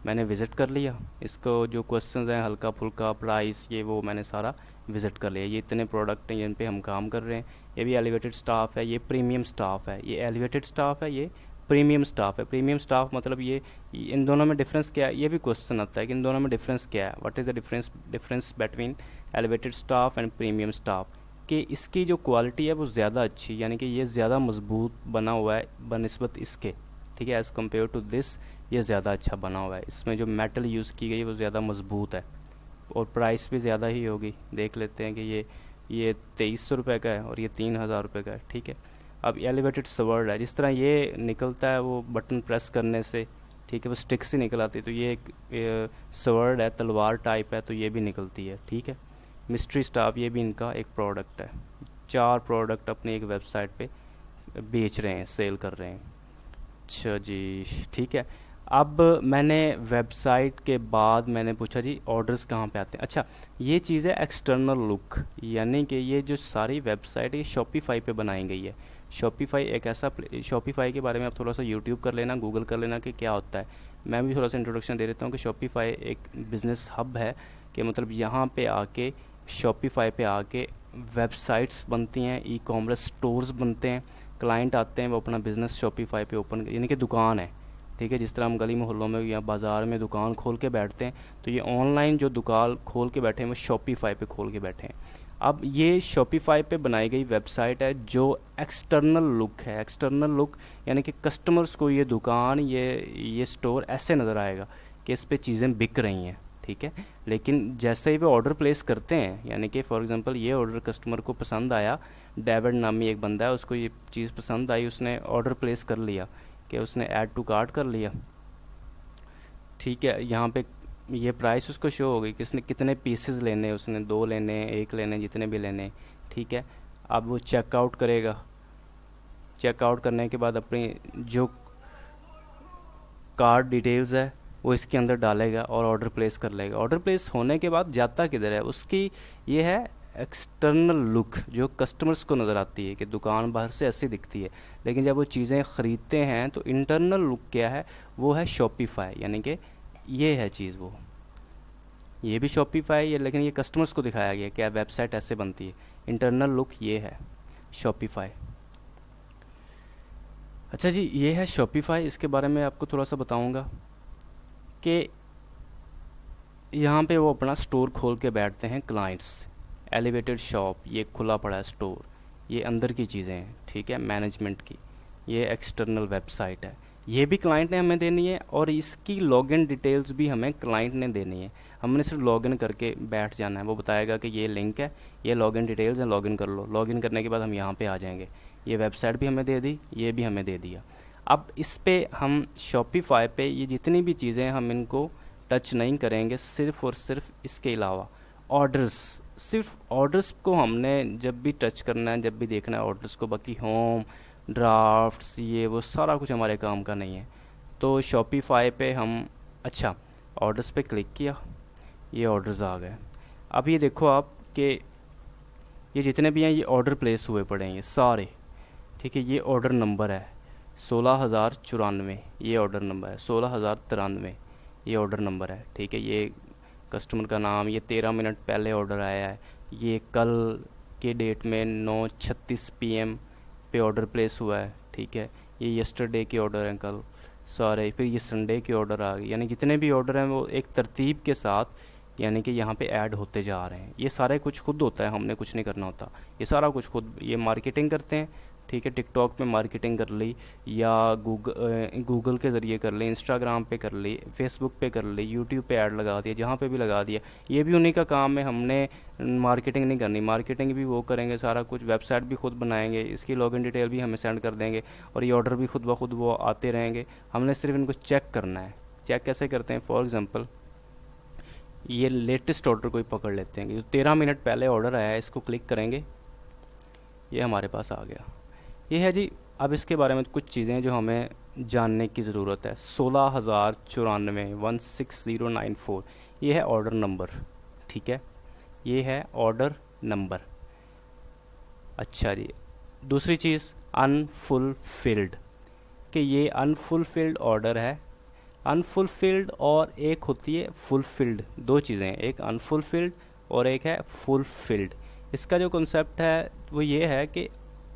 मैंने विज़िट कर लिया, इसको जो क्वेश्चंस हैं हल्का फुल्का, प्राइस, ये वो मैंने सारा विज़िट कर लिया। ये इतने प्रोडक्ट हैं जिन पे हम काम कर रहे हैं, ये भी एलिवेटेड स्टाफ है, ये प्रीमियम स्टाफ है, ये एलिवेटेड स्टाफ है, ये प्रीमियम स्टाफ है। प्रीमियम स्टाफ मतलब ये इन दोनों में डिफरेंस क्या है, ये भी क्वेश्चन आता है कि इन दोनों में डिफरेंस क्या है, what is the difference between elevated staff and premium staff. कि इसकी जो क्वालिटी है वो ज़्यादा अच्छी, यानी कि ये ज़्यादा मजबूत बना हुआ है बनिस्बत इसके, ठीक है, एज़ कम्पेयर टू दिस ये ज़्यादा अच्छा बना हुआ है। इसमें जो मेटल यूज़ की गई है वो ज़्यादा मजबूत है, और प्राइस भी ज़्यादा ही होगी। देख लेते हैं कि ये 2300 रुपये का है और ये 3000 रुपये का है, ठीक है। अब एलिवेटेड स्वर्ड है, जिस तरह ये निकलता है वो बटन प्रेस करने से, ठीक है, वो स्टिक से निकल आती है, तो ये एक स्वर्ड है, तलवार टाइप है, तो ये भी निकलती है, ठीक है। मिस्ट्री स्टाफ, ये भी इनका एक प्रोडक्ट है। 4 प्रोडक्ट अपनी एक वेबसाइट पे बेच रहे हैं, सेल कर रहे हैं। अच्छा जी, ठीक है। अब मैंने वेबसाइट के बाद मैंने पूछा जी ऑर्डर्स कहाँ पे आते हैं। अच्छा, ये चीज़ है एक्सटर्नल लुक, यानी कि ये जो सारी वेबसाइट ये शॉपिफाई पे बनाई गई है। शॉपिफाई एक ऐसा शॉपिफाई के बारे में आप थोड़ा सा यूट्यूब कर लेना, गूगल कर लेना कि क्या होता है। मैं भी थोड़ा सा इंट्रोडक्शन दे देता हूँ कि शॉपिफाई एक बिज़नेस हब है, कि मतलब यहाँ पे आके, शॉपिफाई पे आके वेबसाइट्स बनती हैं, ई कॉमर्स स्टोर्स बनते हैं, क्लाइंट आते हैं, वो अपना बिज़नेस शॉपिफाई पे ओपन, यानी कि दुकान है, ठीक है। जिस तरह हम गली मोहल्लों में या बाज़ार में दुकान खोल के बैठते हैं, तो ये ऑनलाइन जो दुकान खोल के बैठे हैं वो शॉपिफाई पे खोल के बैठे हैं। अब ये शॉपिफाई पे बनाई गई वेबसाइट है जो एक्सटर्नल लुक है। एक्सटर्नल लुक यानी कि कस्टमर्स को ये दुकान, ये स्टोर ऐसे नज़र आएगा कि इस पे चीज़ें बिक रही हैं, ठीक है। लेकिन जैसे ही वे ऑर्डर प्लेस करते हैं, यानी कि फॉर एग्जांपल ये ऑर्डर कस्टमर को पसंद आया, डेविड नामी एक बंदा है, उसको ये चीज़ पसंद आई, उसने ऑर्डर प्लेस कर लिया, कि उसने ऐड टू कार्ट कर लिया, ठीक है। यहाँ पे ये प्राइस उसको शो हो गई, किसने कितने पीसेस लेने, उसने 2 लेने, 1 लेने, जितने भी लेने, ठीक है। अब वो चेकआउट करेगा, चेकआउट करने के बाद अपनी जो कार्ड डिटेल्स है वो इसके अंदर डालेगा और ऑर्डर प्लेस कर लेगा। ऑर्डर प्लेस होने के बाद जाता किधर है, उसकी ये है एक्सटर्नल लुक, जो कस्टमर्स को नज़र आती है कि दुकान बाहर से ऐसी दिखती है, लेकिन जब वो चीज़ें ख़रीदते हैं तो इंटरनल लुक क्या है, वो है शॉपिफाई, यानी कि ये है चीज़, वो ये भी शॉपिफाई है, लेकिन ये कस्टमर्स को दिखाया गया कि वेबसाइट ऐसे बनती है। इंटरनल लुक ये है शॉपिफाई। अच्छा जी, ये है शॉपिफाई। इसके बारे में आपको थोड़ा सा बताऊंगा कि यहाँ पे वो अपना स्टोर खोल के बैठते हैं क्लाइंट्स। एलिवेटेड शॉप, ये खुला पड़ा है स्टोर, ये अंदर की चीज़ें हैं, ठीक है, मैनेजमेंट की। ये एक्सटर्नल वेबसाइट है, ये भी क्लाइंट ने हमें देनी है, और इसकी लॉगिन डिटेल्स भी हमें क्लाइंट ने देनी है। हमने सिर्फ लॉगिन करके बैठ जाना है, वो बताएगा कि ये लिंक है, ये लॉगिन डिटेल्स हैं, लॉगिन कर लो। लॉगिन करने के बाद हम यहाँ पे आ जाएंगे। ये वेबसाइट भी हमें दे दी, ये भी हमें दे दिया। अब इस पे हम शॉपिफाई पे ये जितनी भी चीज़ें हम इनको टच नहीं करेंगे, सिर्फ और सिर्फ इसके अलावा ऑर्डर्स, सिर्फ ऑर्डर्स को हमने जब भी टच करना है, जब भी देखना है ऑर्डर्स को, बाकी होम, ड्राफ्ट्स, ये वो सारा कुछ हमारे काम का नहीं है। तो शॉपिफाई पे हम, अच्छा, ऑर्डर्स पे क्लिक किया, ये ऑर्डर्स आ गए। अब ये देखो आप कि ये जितने भी हैं ये ऑर्डर प्लेस हुए पड़े हैं, ये सारे, ठीक है। ये ऑर्डर नंबर है 16,094, ये ऑर्डर नंबर है 16,093, ये ऑर्डर नंबर है, ठीक है। ये कस्टमर का नाम, ये 13 मिनट पहले ऑर्डर आया है, ये कल के डेट में 9:36 PM पे ऑर्डर प्लेस हुआ है, ठीक है। ये यस्टरडे के ऑर्डर हैं कल सारे, फिर ये संडे के ऑर्डर आ गए, यानी जितने भी ऑर्डर हैं वो एक तरतीब के साथ, यानी कि यहाँ पे ऐड होते जा रहे हैं। ये सारे कुछ खुद होता है, हमने कुछ नहीं करना होता, ये सारा कुछ खुद। ये मार्केटिंग करते हैं, ठीक है, टिकटॉक पे मार्केटिंग कर ली, या गूगल के ज़रिए कर ली, इंस्टाग्राम पे कर ली, फेसबुक पे कर ली, यूट्यूब पे ऐड लगा दिया, जहाँ पे भी लगा दिया। ये भी उन्हीं का काम है, हमने मार्केटिंग नहीं करनी। मार्केटिंग भी वो करेंगे, सारा कुछ, वेबसाइट भी खुद बनाएंगे, इसकी लॉगिन डिटेल भी हमें सेंड कर देंगे, और ये ऑर्डर भी खुद ब खुद वो आते रहेंगे। हमने सिर्फ इनको चेक करना है। चेक कैसे करते हैं, फॉर एग्ज़ाम्पल ये लेटेस्ट ऑर्डर को ही पकड़ लेते हैं। जो 13 मिनट पहले ऑर्डर आया है इसको क्लिक करेंगे, ये हमारे पास आ गया। ये है जी। अब इसके बारे में कुछ चीज़ें जो हमें जानने की ज़रूरत है। 16,094 ये है ऑर्डर नंबर, ठीक है, ये है ऑर्डर नंबर। अच्छा जी, दूसरी चीज़ अनफुलफिल्ड, कि ये अनफुलफिल्ड ऑर्डर है। अनफुलफिल्ड और एक होती है फुलफिल्ड, दो चीज़ें हैं, एक अनफुलफिल्ड और एक है फुलफिल्ड। इसका जो कॉन्सेप्ट है वो ये है कि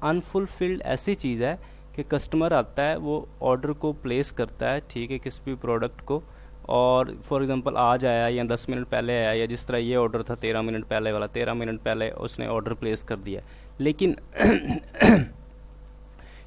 अनफुलफिल्ड ऐसी चीज़ है कि कस्टमर आता है, वो ऑर्डर को प्लेस करता है, ठीक है, किसी भी प्रोडक्ट को, और फॉर एग्जांपल आज आया या 10 मिनट पहले आया, या जिस तरह ये ऑर्डर था 13 मिनट पहले वाला, 13 मिनट पहले उसने ऑर्डर प्लेस कर दिया। लेकिन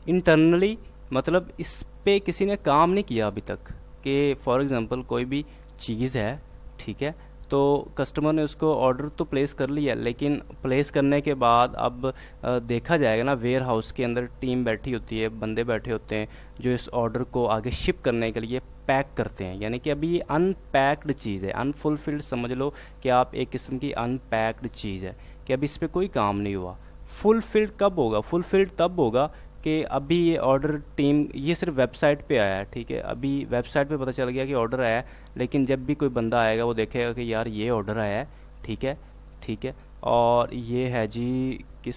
इंटरनली मतलब इस पे किसी ने काम नहीं किया अभी तक, कि फॉर एग्जांपल कोई भी चीज़ है, ठीक है, तो कस्टमर ने उसको ऑर्डर तो प्लेस कर लिया, लेकिन प्लेस करने के बाद अब देखा जाएगा ना, वेयर हाउस के अंदर टीम बैठी होती है, बंदे बैठे होते हैं जो इस ऑर्डर को आगे शिप करने के लिए पैक करते हैं। यानी कि अभी ये अनपैक्ड चीज़ है, अनफुलफिल्ड समझ लो कि आप एक किस्म की अनपैक्ड चीज़ है, कि अभी इस पर कोई काम नहीं हुआ। फुलफिल्ड कब होगा? फुलफिल्ड तब होगा कि अभी ये ऑर्डर टीम, ये सिर्फ वेबसाइट पे आया है, ठीक है, अभी वेबसाइट पे पता चल गया कि ऑर्डर आया है, लेकिन जब भी कोई बंदा आएगा वो देखेगा कि यार ये ऑर्डर आया है, ठीक है, ठीक है, और ये है जी किस,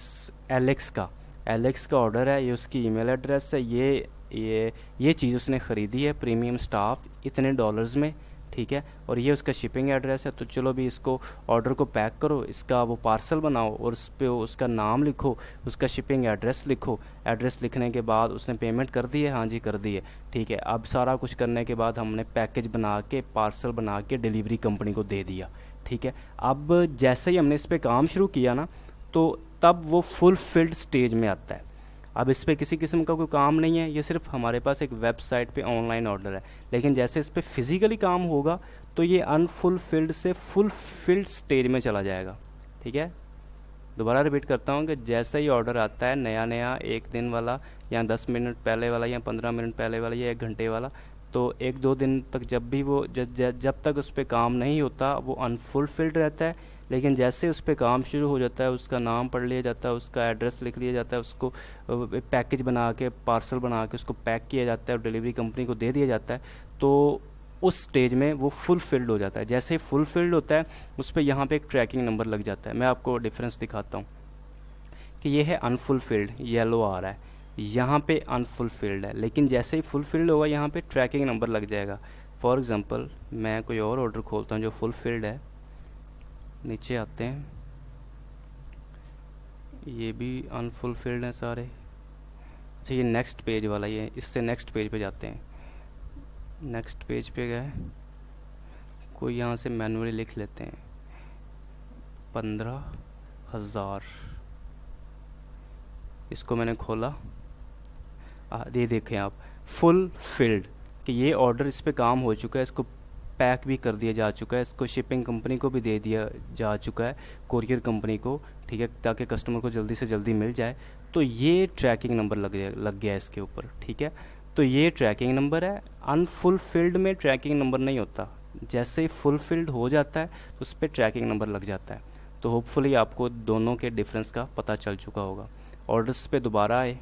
एलेक्स का ऑर्डर है, ये उसकी ईमेल एड्रेस है, ये चीज़ उसने ख़रीदी है प्रीमियम स्टाफ इतने डॉलर्स में, ठीक है, और ये उसका शिपिंग एड्रेस है। तो चलो भी इसको ऑर्डर को पैक करो, इसका वो पार्सल बनाओ और उस पर उसका नाम लिखो, उसका शिपिंग एड्रेस लिखो। एड्रेस लिखने के बाद उसने पेमेंट कर दी है, हाँ जी कर दी है, ठीक है। अब सारा कुछ करने के बाद हमने पैकेज बना के, पार्सल बना के डिलीवरी कंपनी को दे दिया, ठीक है। अब जैसे ही हमने इस पर काम शुरू किया ना, तो तब वो फुलफिल्ड स्टेज में आता है। अब इस पर किसी किस्म का कोई काम नहीं है, ये सिर्फ हमारे पास एक वेबसाइट पे ऑनलाइन ऑर्डर है। लेकिन जैसे इस पर फिजिकली काम होगा तो ये अनफुलफिल्ड से फुलफिल्ड स्टेज में चला जाएगा, ठीक है। दोबारा रिपीट करता हूँ कि जैसे ही ऑर्डर आता है नया नया, एक दिन वाला या 10 मिनट पहले वाला या 15 मिनट पहले वाला या 1 घंटे वाला, तो 1-2 दिन तक जब भी वो जब तक उस पर काम नहीं होता वो अनफुलफिल्ड रहता है। लेकिन जैसे उस पर काम शुरू हो जाता है, उसका नाम पढ़ लिया जाता है, उसका एड्रेस लिख लिया जाता है, उसको पैकेज बना के, पार्सल बना के उसको पैक किया जाता है और डिलीवरी कंपनी को दे दिया जाता है, तो उस स्टेज में वो फुलफिल्ड हो जाता है। जैसे ही फुलफिल्ड होता है उस पर यहाँ पे एक ट्रैकिंग नंबर लग जाता है। मैं आपको डिफरेंस दिखाता हूँ कि ये है अनफुलफिल्ड, येलो आ रहा है, यहाँ पे अनफुलफिल्ड है, लेकिन जैसे ही फुलफिल्ड होगा यहाँ पे ट्रैकिंग नंबर लग जाएगा। फॉर एग्जांपल मैं कोई और ऑर्डर खोलता हूँ जो फुलफिल्ड है, नीचे आते हैं, ये भी अनफुलफिल्ड हैं सारे। अच्छा, ये नेक्स्ट पेज वाला, ये इससे नेक्स्ट पेज पे जाते हैं। नेक्स्ट पेज पे गए, कोई यहाँ से मैनुअली लिख लेते हैं 15,000, इसको मैंने खोला, ये देखें आप फुलफिल्ड, कि ये ऑर्डर इस पे काम हो चुका है, इसको पैक भी कर दिया जा चुका है, इसको शिपिंग कंपनी को भी दे दिया जा चुका है, कोरियर कंपनी को, ठीक है, ताकि कस्टमर को जल्दी से जल्दी मिल जाए। तो ये ट्रैकिंग नंबर लग गया इसके ऊपर, ठीक है। तो ये ट्रैकिंग नंबर है। अनफुलफिल्ड में ट्रैकिंग नंबर नहीं होता, जैसे ही फुलफिल्ड हो जाता है तो उस पर ट्रैकिंग नंबर लग जाता है। तो होपफुली आपको दोनों के डिफरेंस का पता चल चुका होगा। ऑर्डर्स पे दोबारा आए,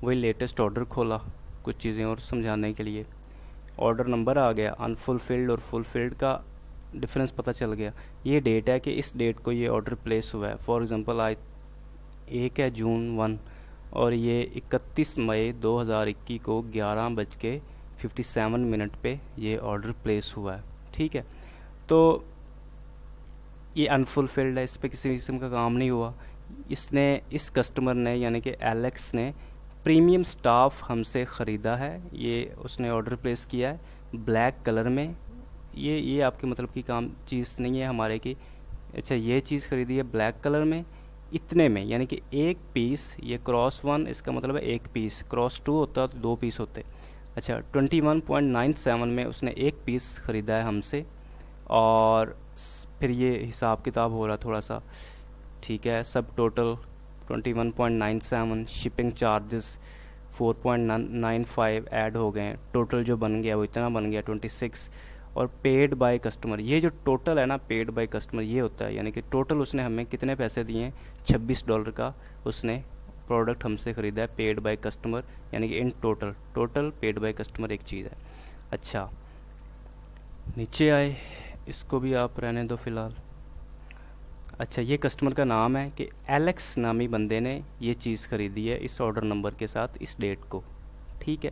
वही लेटेस्ट ऑर्डर खोला कुछ चीज़ें और समझाने के लिए। ऑर्डर नंबर आ गया, अनफुलफिल्ड और फुलफिल्ड का डिफरेंस पता चल गया। ये डेट है कि इस डेट को ये ऑर्डर प्लेस हुआ है। फॉर एग्जांपल आज 1 है जून 1 और ये 31 मई 2021 को 11:57 पे ये ऑर्डर प्लेस हुआ है, ठीक है। तो ये अनफुलफिल्ड है, इस पर किसी किस्म का काम नहीं हुआ। इस कस्टमर ने यानी कि एलेक्स ने प्रीमियम स्टाफ हमसे ख़रीदा है, ये उसने ऑर्डर प्लेस किया है ब्लैक कलर में। ये आपके मतलब की काम चीज़ नहीं है हमारे की। अच्छा, ये चीज़ ख़रीदी है ब्लैक कलर में इतने में, यानी कि 1 पीस, ये क्रॉस 1 इसका मतलब है 1 पीस, क्रॉस 2 होता तो 2 पीस होते। अच्छा, 21.97 में उसने 1 पीस ख़रीदा है हमसे, और फिर ये हिसाब किताब हो रहा थोड़ा सा, ठीक है। सब टोटल 21.97, शिपिंग चार्जेस 4.95 ऐड हो गए, टोटल जो बन गया वो इतना बन गया 26। और पेड बाय कस्टमर, ये जो टोटल है ना पेड बाय कस्टमर ये होता है, यानी कि टोटल उसने हमें कितने पैसे दिए हैं, $26 का उसने प्रोडक्ट हमसे ख़रीदा है पेड बाय कस्टमर, यानी कि in total paid by customer एक चीज़ है। अच्छा नीचे आए, इसको भी आप रहने दो फ़िलहाल। अच्छा ये कस्टमर का नाम है कि एलेक्स नामी बंदे ने ये चीज़ ख़रीदी है इस ऑर्डर नंबर के साथ इस डेट को, ठीक है।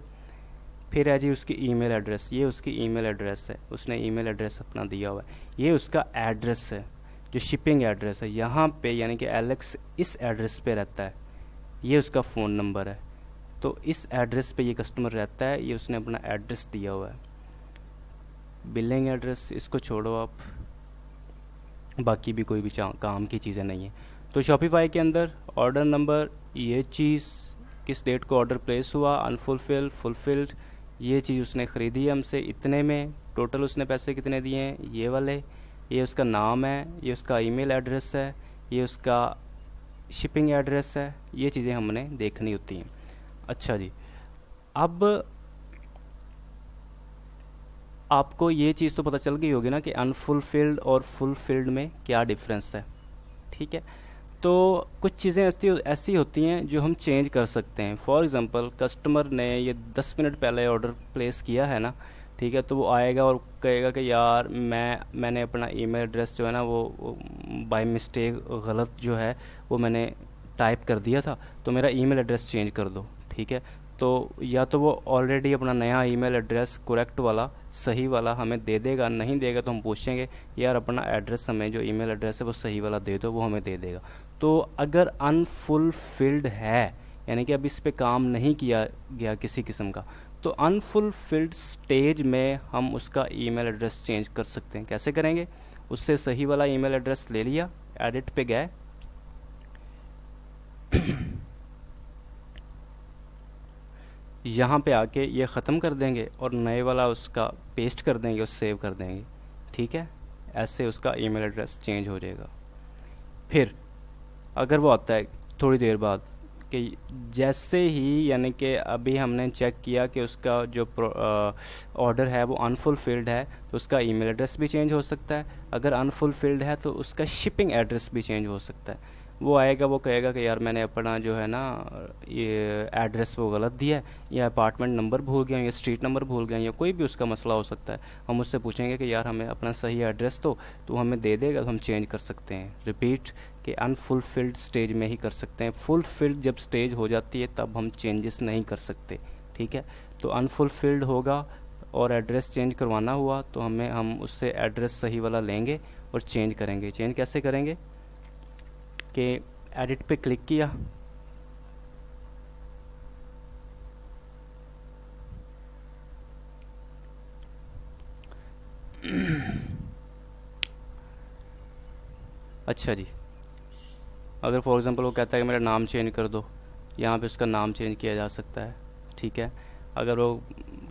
फिर है जी उसकी ईमेल एड्रेस, ये उसकी ईमेल एड्रेस है, उसने ईमेल एड्रेस अपना दिया हुआ है, ये उसका एड्रेस है जो शिपिंग एड्रेस है यहाँ पे, यानी कि एलेक्स इस एड्रेस पे रहता है, ये उसका फ़ोन नंबर है, तो इस एड्रेस पे ये कस्टमर रहता है, ये उसने अपना एड्रेस दिया हुआ है। बिलिंग एड्रेस इसको छोड़ो आप, बाकी भी कोई भी काम की चीज़ें नहीं है। तो शॉपिफाई के अंदर ऑर्डर नंबर, ये चीज़ किस डेट को ऑर्डर प्लेस हुआ, अनफुलफिल्ड, फुलफिल्ड, ये चीज़ उसने ख़रीदी है हमसे इतने में, टोटल उसने पैसे कितने दिए हैं ये वाले, ये उसका नाम है, ये उसका ईमेल एड्रेस है, ये उसका शिपिंग एड्रेस है, ये चीज़ें हमने देखनी होती हैं। अच्छा जी, अब आपको ये चीज़ तो पता चल गई होगी ना कि अनफुलफिल्ड और फुलफिल्ड में क्या डिफरेंस है, ठीक है। तो कुछ चीज़ें ऐसी होती हैं जो हम चेंज कर सकते हैं। फॉर एग्ज़ाम्पल कस्टमर ने ये 10 मिनट पहले ऑर्डर प्लेस किया है ना, ठीक है, तो वो आएगा और कहेगा कि यार मैंने अपना ईमेल एड्रेस जो है ना वो बाय मिस्टेक गलत जो है वो मैंने टाइप कर दिया था, तो मेरा ईमेल एड्रेस चेंज कर दो, ठीक है। तो या तो वो ऑलरेडी अपना नया ईमेल एड्रेस करेक्ट वाला सही वाला हमें दे देगा, नहीं देगा तो हम पूछेंगे यार अपना एड्रेस हमें जो ईमेल एड्रेस है वो सही वाला दे दो, वो हमें दे देगा। तो अगर अनफुलफिल्ड है यानी कि अब इस पे काम नहीं किया गया किसी किस्म का, तो अनफुलफिल्ड स्टेज में हम उसका ईमेल एड्रेस चेंज कर सकते हैं। कैसे करेंगे, उससे सही वाला ईमेल एड्रेस ले लिया, एडिट पे गए यहाँ पे आके ये ख़त्म कर देंगे और नए वाला उसका पेस्ट कर देंगे और सेव कर देंगे, ठीक है। ऐसे उसका ईमेल एड्रेस चेंज हो जाएगा। फिर अगर वो आता है थोड़ी देर बाद कि जैसे ही यानी कि अभी हमने चेक किया कि उसका जो ऑर्डर है वो अनफुलफिल्ड है, तो उसका ईमेल एड्रेस भी चेंज हो सकता है। अगर अनफुलफिल्ड है तो उसका शिपिंग एड्रेस भी चेंज हो सकता है। वो आएगा, वो कहेगा कि यार मैंने अपना जो है ना ये एड्रेस वो गलत दिया है, या अपार्टमेंट नंबर भूल गया, या स्ट्रीट नंबर भूल गया, या कोई भी उसका मसला हो सकता है। हम उससे पूछेंगे कि यार हमें अपना सही एड्रेस दो, तो हमें दे देगा, तो हम चेंज कर सकते हैं। रिपीट कि अनफुलफिल्ड स्टेज में ही कर सकते हैं, फुलफिल्ड जब स्टेज हो जाती है तब हम चेंजेस नहीं कर सकते, ठीक है। तो अनफुलफिल्ड होगा और एड्रेस चेंज करवाना हुआ तो हम उससे एड्रेस सही वाला लेंगे और चेंज करेंगे। चेंज कैसे करेंगे कि एडिट पे क्लिक किया, अच्छा जी, अगर फॉर एग्ज़ाम्पल वो कहता है कि मेरा नाम चेंज कर दो, यहाँ पे उसका नाम चेंज किया जा सकता है, ठीक है। अगर वो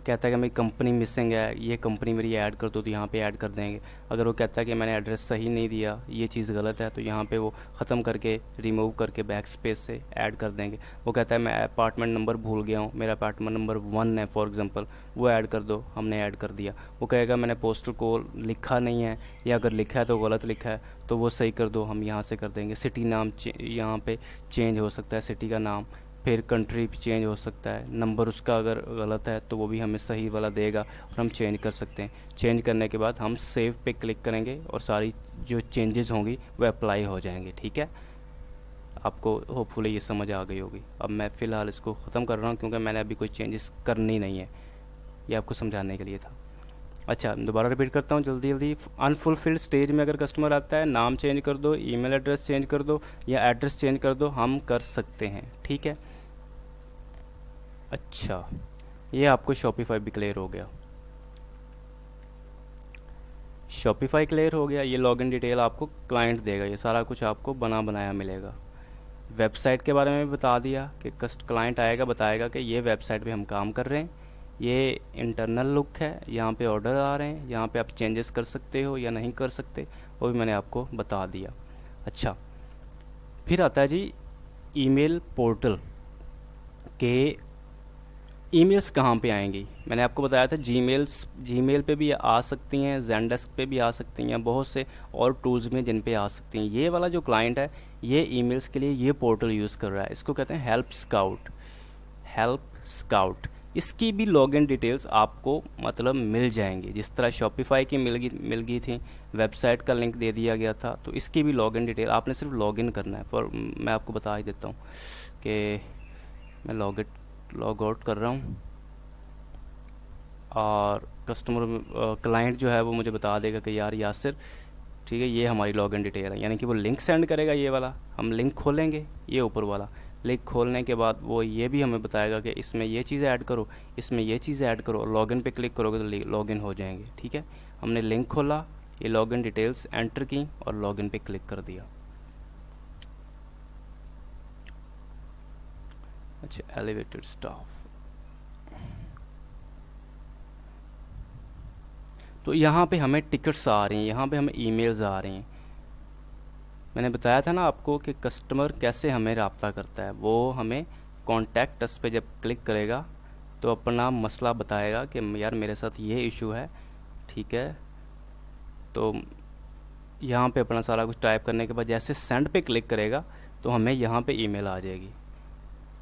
कहता है कि मेरी कंपनी मिसिंग है, ये कंपनी मेरी ऐड कर दो, तो यहाँ पे ऐड कर देंगे। अगर वो कहता है कि मैंने एड्रेस सही नहीं दिया, ये चीज़ गलत है, तो यहाँ पे वो ख़त्म करके रिमूव करके बैक स्पेस से ऐड कर देंगे। वो कहता है मैं अपार्टमेंट नंबर भूल गया हूँ, मेरा अपार्टमेंट नंबर 1 है फॉर एग्ज़ाम्पल, वो ऐड कर दो, हमने ऐड कर दिया। वो कहेगा मैंने पोस्टल कोड लिखा नहीं है, या अगर लिखा है तो गलत लिखा है, तो वो सही कर दो, हम यहाँ से कर देंगे। सिटी नाम यहाँ पे चेंज हो सकता है, सिटी का नाम। फिर कंट्री चेंज हो सकता है, नंबर उसका अगर गलत है तो वो भी हमें सही वाला देगा और हम चेंज कर सकते हैं। चेंज करने के बाद हम सेव पे क्लिक करेंगे और सारी जो चेंजेस होंगी वो अप्लाई हो जाएंगे, ठीक है। आपको होपफुली ये समझ आ गई होगी। अब मैं फ़िलहाल इसको ख़त्म कर रहा हूँ क्योंकि मैंने अभी कोई चेंजेस करनी नहीं है, ये आपको समझाने के लिए था। अच्छा दोबारा रिपीट करता हूँ जल्दी जल्दी। अनफुलफिल्ड स्टेज में अगर कस्टमर आता है, नाम चेंज कर दो, ईमेल एड्रेस चेंज कर दो, या एड्रेस चेंज कर दो, हम कर सकते हैं, ठीक है। अच्छा ये आपको शॉपिफाई भी क्लियर हो गया, शॉपिफाई क्लियर हो गया। ये लॉगिन डिटेल आपको क्लाइंट देगा, ये सारा कुछ आपको बना बनाया मिलेगा। वेबसाइट के बारे में भी बता दिया कि क्लाइंट आएगा बताएगा कि ये वेबसाइट पे हम काम कर रहे हैं, ये इंटरनल लुक है, यहाँ पे ऑर्डर आ रहे हैं, यहाँ पे आप चेंजेस कर सकते हो या नहीं कर सकते, वो भी मैंने आपको बता दिया। अच्छा फिर आता है जी ईमेल पोर्टल के ईमेल्स कहाँ पे आएंगी, मैंने आपको बताया था जीमेल पे भी आ सकती हैं, ज़ेनडेस्क पे भी आ सकती हैं, बहुत से और टूल्स में जिन पे आ सकती हैं। ये वाला जो क्लाइंट है ये ईमेल्स के लिए ये पोर्टल यूज़ कर रहा है, इसको कहते हैं हेल्प स्काउट। इसकी भी लॉगिन डिटेल्स आपको मतलब मिल जाएंगी, जिस तरह शॉपिफाई की मिल गई थी, वेबसाइट का लिंक दे दिया गया था, तो इसकी भी लॉगिन डिटेल आपने सिर्फ लॉगिन करना है। पर मैं आपको बता ही देता हूँ कि मैं लॉग आउट कर रहा हूँ और क्लाइंट जो है वो मुझे बता देगा कि यार यासिर ठीक है ये हमारी लॉगिन डिटेल है, यानी कि वो लिंक सेंड करेगा। ये वाला हम लिंक खोलेंगे, ये ऊपर वाला लिंक खोलने के बाद वो ये भी हमें बताएगा कि इसमें ये चीज़ें ऐड करो, इसमें ये चीज़ें ऐड करो, लॉगिन पे क्लिक करोगे तो लॉगिन हो जाएंगे। ठीक है, हमने लिंक खोला, ये लॉगिन डिटेल्स एंटर की और लॉगिन पे क्लिक कर दिया। अच्छा, एलिवेटेड स्टाफ, तो यहाँ पे हमें टिकट्स आ रही हैं, यहाँ पे हमें ईमेल्स आ रही हैं। मैंने बताया था ना आपको कि कस्टमर कैसे हमें रब्ता करता है, वो हमें कॉन्टैक्ट अस पे जब क्लिक करेगा तो अपना मसला बताएगा कि यार मेरे साथ ये इशू है। ठीक है, तो यहाँ पे अपना सारा कुछ टाइप करने के बाद जैसे सेंड पे क्लिक करेगा तो हमें यहाँ पे ईमेल आ जाएगी।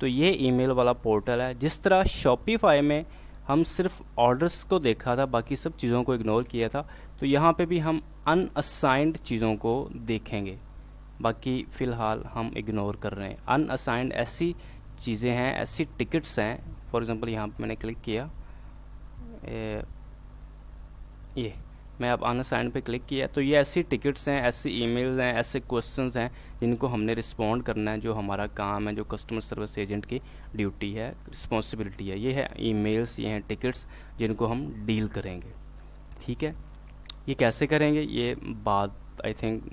तो ये ईमेल वाला पोर्टल है। जिस तरह शॉपिफाई में हम सिर्फ ऑर्डर्स को देखा था, बाकी सब चीज़ों को इग्नोर किया था, तो यहाँ पे भी हम अनअसाइंड चीज़ों को देखेंगे, बाकी फ़िलहाल हम इग्नोर कर रहे हैं। अनअसाइंड ऐसी चीज़ें हैं, ऐसी टिकट्स हैं, फॉर एग्ज़ाम्पल यहाँ पे मैंने क्लिक किया, ये मैं अब अनअसाइंड पे क्लिक किया, तो ये ऐसी टिकट्स हैं, ऐसी ईमेल्स हैं, ऐसे क्वेश्चंस हैं जिनको हमने रिस्पॉन्ड करना है, जो हमारा काम है, जो कस्टमर सर्विस एजेंट की ड्यूटी है, रिस्पॉन्सिबिलिटी है। ये है ईमेल्स, ये हैं टिकट्स जिनको हम डील करेंगे। ठीक है, ये कैसे करेंगे ये बात आई थिंक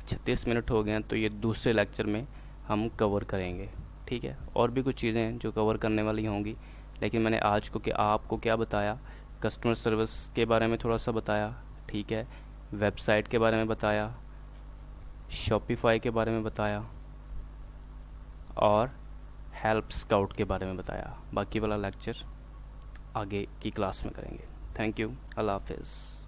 36 मिनट हो गए हैं, तो ये दूसरे लेक्चर में हम कवर करेंगे। ठीक है, और भी कुछ चीज़ें हैं जो कवर करने वाली होंगी, लेकिन मैंने आज को आपको क्या बताया, कस्टमर सर्विस के बारे में थोड़ा सा बताया। ठीक है, वेबसाइट के बारे में बताया, शॉपिफाई के बारे में बताया और हेल्प स्काउट के बारे में बताया। बाकी वाला लेक्चर आगे की क्लास में करेंगे। थैंक यू, अल्लाह हाफिज़।